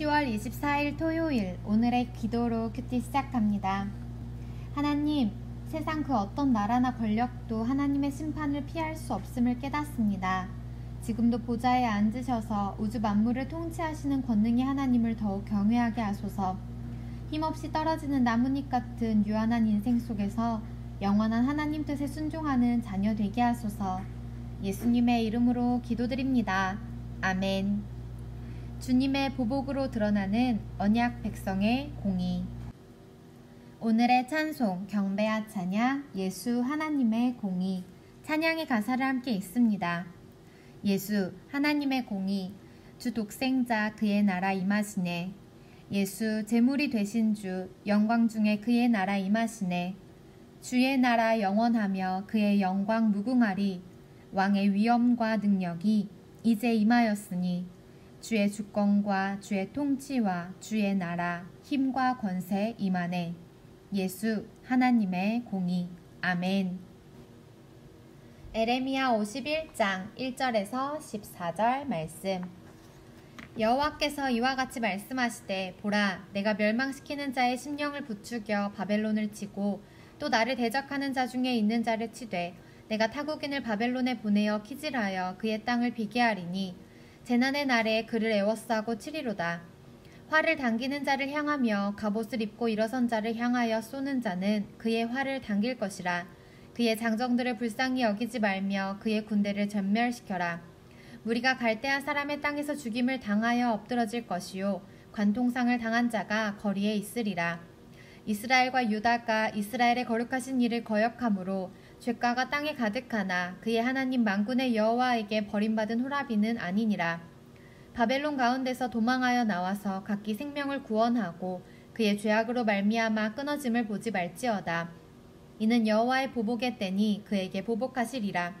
10월 24일 토요일, 오늘의 기도로 큐티 시작합니다. 하나님, 세상 그 어떤 나라나 권력도 하나님의 심판을 피할 수 없음을 깨닫습니다. 지금도 보좌에 앉으셔서 우주 만물을 통치하시는 권능의 하나님을 더욱 경외하게 하소서. 힘없이 떨어지는 나뭇잎 같은 유한한 인생 속에서 영원한 하나님 뜻에 순종하는 자녀 되게 하소서. 예수님의 이름으로 기도드립니다. 아멘. 주님의 보복으로 드러나는 언약 백성의 공의. 오늘의 찬송, 경배와 찬양, 예수 하나님의 공의. 찬양의 가사를 함께 읽습니다. 예수 하나님의 공의, 주 독생자 그의 나라 임하시네. 예수 제물이 되신 주, 영광 중에 그의 나라 임하시네. 주의 나라 영원하며 그의 영광 무궁하리. 왕의 위엄과 능력이 이제 임하였으니 주의 주권과 주의 통치와 주의 나라 힘과 권세 임하네. 예수 하나님의 공의. 아멘. 에레미야 51장 1절에서 14절 말씀. 여호와께서 이와 같이 말씀하시되, 보라, 내가 멸망시키는 자의 심령을 부추겨 바벨론을 치고 또 나를 대적하는 자 중에 있는 자를 치되 내가 타국인을 바벨론에 보내어 키질하여 그의 땅을 비게 하리니 재난의 날에 그를 애워싸고 치리로다. 활을 당기는 자를 향하며 갑옷을 입고 일어선 자를 향하여 쏘는 자는 그의 활을 당길 것이라. 그의 장정들을 불쌍히 여기지 말며 그의 군대를 전멸시켜라. 무리가 갈대아 사람의 땅에서 죽임을 당하여 엎드러질 것이요 관통상을 당한 자가 거리에 있으리라. 이스라엘과 유다가 이스라엘의 거룩하신 일을 거역함으로 죄가가 땅에 가득하나 그의 하나님 만군의 여호와에게 버림받은 호라비는 아니니라. 바벨론 가운데서 도망하여 나와서 각기 생명을 구원하고 그의 죄악으로 말미암아 끊어짐을 보지 말지어다. 이는 여호와의 보복의 때니 그에게 보복하시리라.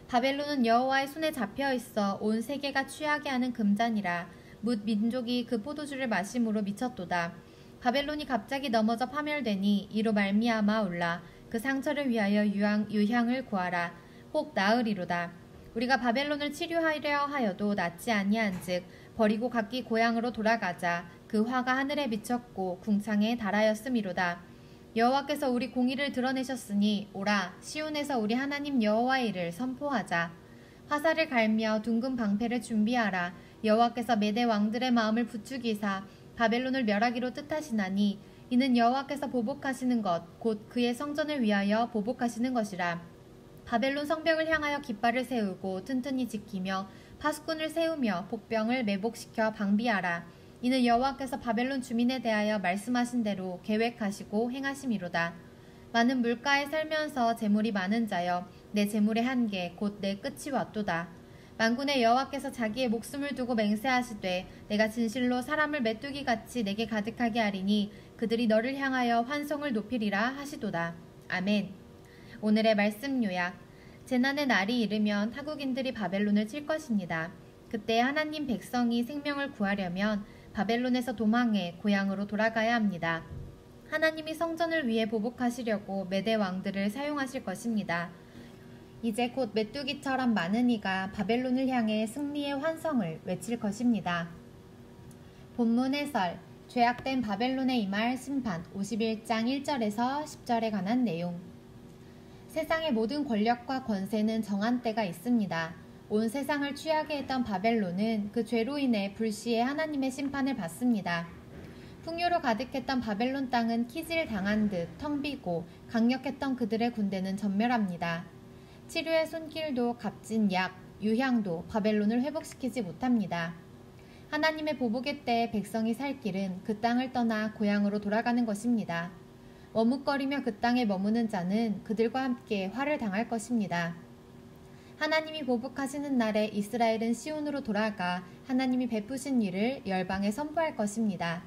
바벨론은 여호와의 손에 잡혀 있어 온 세계가 취하게 하는 금잔이라. 뭇 민족이 그 포도주를 마심으로 미쳤도다. 바벨론이 갑자기 넘어져 파멸되니 이로 말미암아 올라 그 상처를 위하여 유향을 구하라. 혹 나으리로다. 우리가 바벨론을 치료하려 하여도 낫지 아니한즉 버리고 각기 고향으로 돌아가자. 그 화가 하늘에 비쳤고 궁창에 달하였음이로다. 여호와께서 우리 공의를 드러내셨으니 오라, 시온에서 우리 하나님 여호와의 일을 선포하자. 화살을 갈며 둥근 방패를 준비하라. 여호와께서 메대 왕들의 마음을 부추기사 바벨론을 멸하기로 뜻하시나니 이는 여호와께서 보복하시는 것 곧 그의 성전을 위하여 보복하시는 것이라. 바벨론 성벽을 향하여 깃발을 세우고 튼튼히 지키며 파수꾼을 세우며 복병을 매복시켜 방비하라. 이는 여호와께서 바벨론 주민에 대하여 말씀하신 대로 계획하시고 행하심이로다. 많은 물가에 살면서 재물이 많은 자여, 내 재물의 한계 곧 내 끝이 왔도다. 만군의 여호와께서 자기의 목숨을 두고 맹세하시되 내가 진실로 사람을 메뚜기같이 내게 가득하게 하리니 그들이 너를 향하여 환송을 높이리라 하시도다. 아멘. 오늘의 말씀 요약. 재난의 날이 이르면 타국인들이 바벨론을 칠 것입니다. 그때 하나님 백성이 생명을 구하려면 바벨론에서 도망해 고향으로 돌아가야 합니다. 하나님이 성전을 위해 보복하시려고 메대 왕들을 사용하실 것입니다. 이제 곧 메뚜기처럼 많은 이가 바벨론을 향해 승리의 환성을 외칠 것입니다. 본문 해설. 죄악된 바벨론에 임할 심판 51장 1절에서 10절에 관한 내용. 세상의 모든 권력과 권세는 정한 때가 있습니다. 온 세상을 취하게 했던 바벨론은 그 죄로 인해 불시에 하나님의 심판을 받습니다. 풍요로 가득했던 바벨론 땅은 키질 당한 듯 텅 비고 강력했던 그들의 군대는 전멸합니다. 치료의 손길도 값진 약, 유향도 바벨론을 회복시키지 못합니다. 하나님의 보복의 때에 백성이 살 길은 그 땅을 떠나 고향으로 돌아가는 것입니다. 머뭇거리며 그 땅에 머무는 자는 그들과 함께 화를 당할 것입니다. 하나님이 보복하시는 날에 이스라엘은 시온으로 돌아가 하나님이 베푸신 일을 열방에 선포할 것입니다.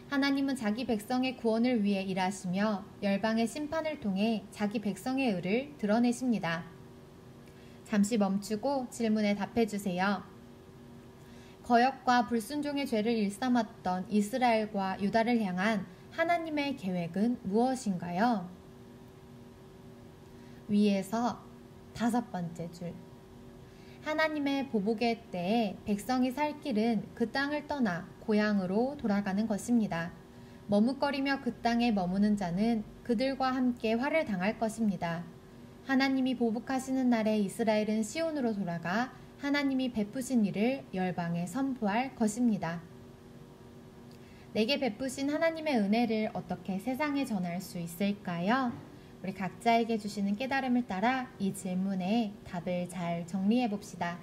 하나님은 자기 백성의 구원을 위해 일하시며 열방의 심판을 통해 자기 백성의 의를 드러내십니다. 잠시 멈추고 질문에 답해주세요. 거역과 불순종의 죄를 일삼았던 이스라엘과 유다를 향한 하나님의 계획은 무엇인가요? 위에서 5번째 줄. 하나님의 보복의 때에 백성이 살 길은 그 땅을 떠나 고향으로 돌아가는 것입니다. 머뭇거리며 그 땅에 머무는 자는 그들과 함께 화를 당할 것입니다. 하나님이 보복하시는 날에 이스라엘은 시온으로 돌아가 하나님이 베푸신 일을 열방에 선포할 것입니다. 내게 베푸신 하나님의 은혜를 어떻게 세상에 전할 수 있을까요? 우리 각자에게 주시는 깨달음을 따라 이 질문에 답을 잘 정리해 봅시다.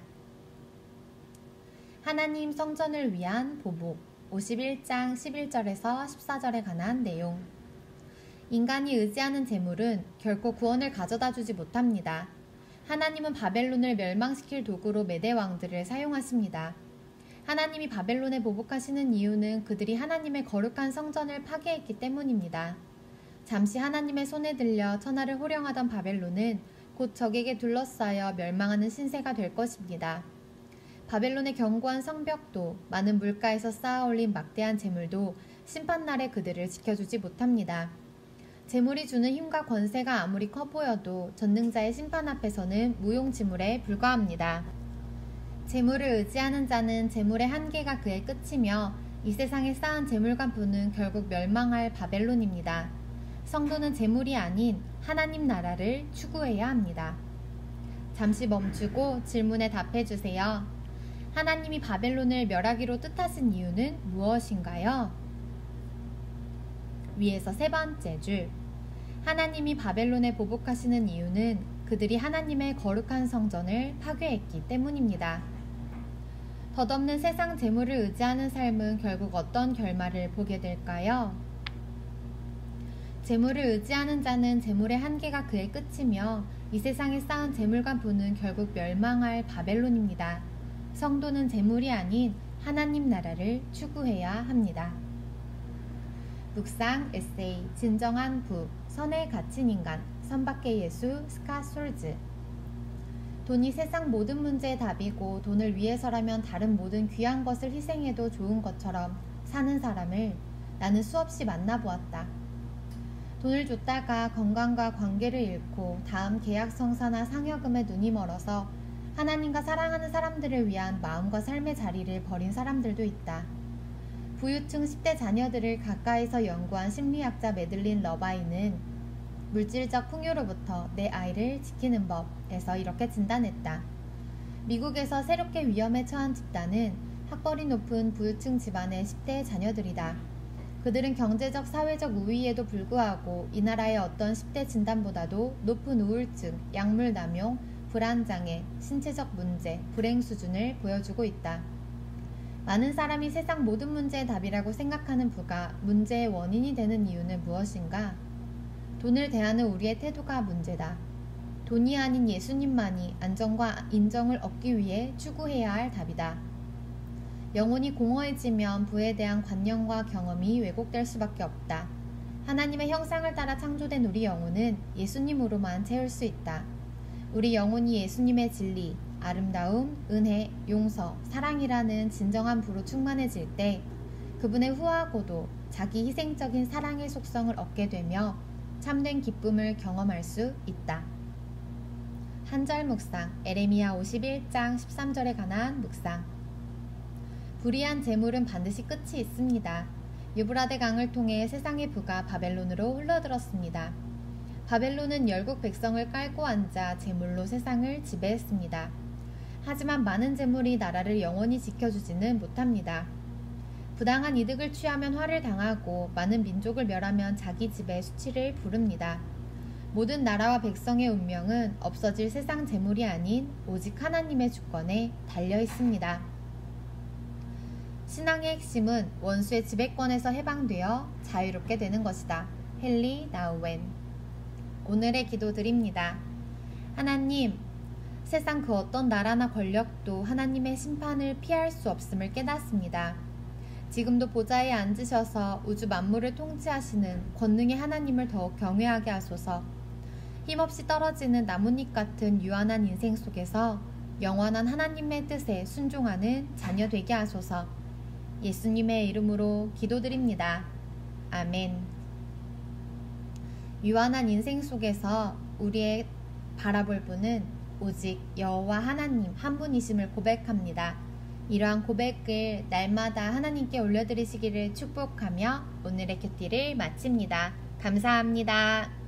하나님 성전을 위한 보복 51장 11절에서 14절에 관한 내용. 인간이 의지하는 재물은 결코 구원을 가져다 주지 못합니다. 하나님은 바벨론을 멸망시킬 도구로 메대 왕들을 사용하십니다. 하나님이 바벨론에 보복하시는 이유는 그들이 하나님의 거룩한 성전을 파괴했기 때문입니다. 잠시 하나님의 손에 들려 천하를 호령하던 바벨론은 곧 적에게 둘러싸여 멸망하는 신세가 될 것입니다. 바벨론의 견고한 성벽도 많은 물가에서 쌓아 올린 막대한 재물도 심판날에 그들을 지켜주지 못합니다. 재물이 주는 힘과 권세가 아무리 커 보여도 전능자의 심판 앞에서는 무용지물에 불과합니다. 재물을 의지하는 자는 재물의 한계가 그의 끝이며 이 세상에 쌓은 재물과 부는 결국 멸망할 바벨론입니다. 성도는 재물이 아닌 하나님 나라를 추구해야 합니다. 잠시 멈추고 질문에 답해주세요. 하나님이 바벨론을 멸하기로 뜻하신 이유는 무엇인가요? 위에서 세 번째 줄. 하나님이 바벨론에 보복하시는 이유는 그들이 하나님의 거룩한 성전을 파괴했기 때문입니다. 덧없는 세상 재물을 의지하는 삶은 결국 어떤 결말을 보게 될까요? 재물을 의지하는 자는 재물의 한계가 그의 끝이며 이 세상에 쌓은 재물과 부는 결국 멸망할 바벨론입니다. 성도는 재물이 아닌 하나님 나라를 추구해야 합니다. 묵상 에세이 진정한 부 선에 갇힌 인간 선밖의 예수 스캇 솔즈. 돈이 세상 모든 문제의 답이고 돈을 위해서라면 다른 모든 귀한 것을 희생해도 좋은 것처럼 사는 사람을 나는 수없이 만나보았다. 돈을 줬다가 건강과 관계를 잃고 다음 계약 성사나 상여금에 눈이 멀어서 하나님과 사랑하는 사람들을 위한 마음과 삶의 자리를 버린 사람들도 있다. 부유층 10대 자녀들을 가까이서 연구한 심리학자 메들린 러바이는 물질적 풍요로부터 내 아이를 지키는 법에서 이렇게 진단했다. 미국에서 새롭게 위험에 처한 집단은 학벌이 높은 부유층 집안의 10대 자녀들이다. 그들은 경제적, 사회적 우위에도 불구하고 이 나라의 어떤 10대 진단보다도 높은 우울증, 약물 남용, 불안장애, 신체적 문제, 불행 수준을 보여주고 있다. 많은 사람이 세상 모든 문제의 답이라고 생각하는 부가 문제의 원인이 되는 이유는 무엇인가? 돈을 대하는 우리의 태도가 문제다. 돈이 아닌 예수님만이 안정과 인정을 얻기 위해 추구해야 할 답이다. 영혼이 공허해지면 부에 대한 관념과 경험이 왜곡될 수밖에 없다. 하나님의 형상을 따라 창조된 우리 영혼은 예수님으로만 채울 수 있다. 우리 영혼이 예수님의 진리, 아름다움, 은혜, 용서, 사랑이라는 진정한 부로 충만해질 때 그분의 후하고도 자기 희생적인 사랑의 속성을 얻게 되며 참된 기쁨을 경험할 수 있다. 한절 묵상, 에레미야 51장 13절에 관한 묵상. 불의한 재물은 반드시 끝이 있습니다. 유브라데 강을 통해 세상의 부가 바벨론으로 흘러들었습니다. 바벨론은 열국 백성을 깔고 앉아 재물로 세상을 지배했습니다. 하지만 많은 재물이 나라를 영원히 지켜주지는 못합니다. 부당한 이득을 취하면 화를 당하고 많은 민족을 멸하면 자기 집에 수치를 부릅니다. 모든 나라와 백성의 운명은 없어질 세상 재물이 아닌 오직 하나님의 주권에 달려 있습니다. 신앙의 핵심은 원수의 지배권에서 해방되어 자유롭게 되는 것이다. 헨리 나우엔. 오늘의 기도 드립니다. 하나님, 세상 그 어떤 나라나 권력도 하나님의 심판을 피할 수 없음을 깨닫습니다. 지금도 보좌에 앉으셔서 우주 만물을 통치하시는 권능의 하나님을 더욱 경외하게 하소서. 힘없이 떨어지는 나뭇잎 같은 유한한 인생 속에서 영원한 하나님의 뜻에 순종하는 자녀 되게 하소서. 예수님의 이름으로 기도드립니다. 아멘. 유한한 인생 속에서 우리의 바라볼 분은 오직 여호와 하나님 한 분이심을 고백합니다. 이러한 고백을 날마다 하나님께 올려드리시기를 축복하며 오늘의 큐티를 마칩니다. 감사합니다.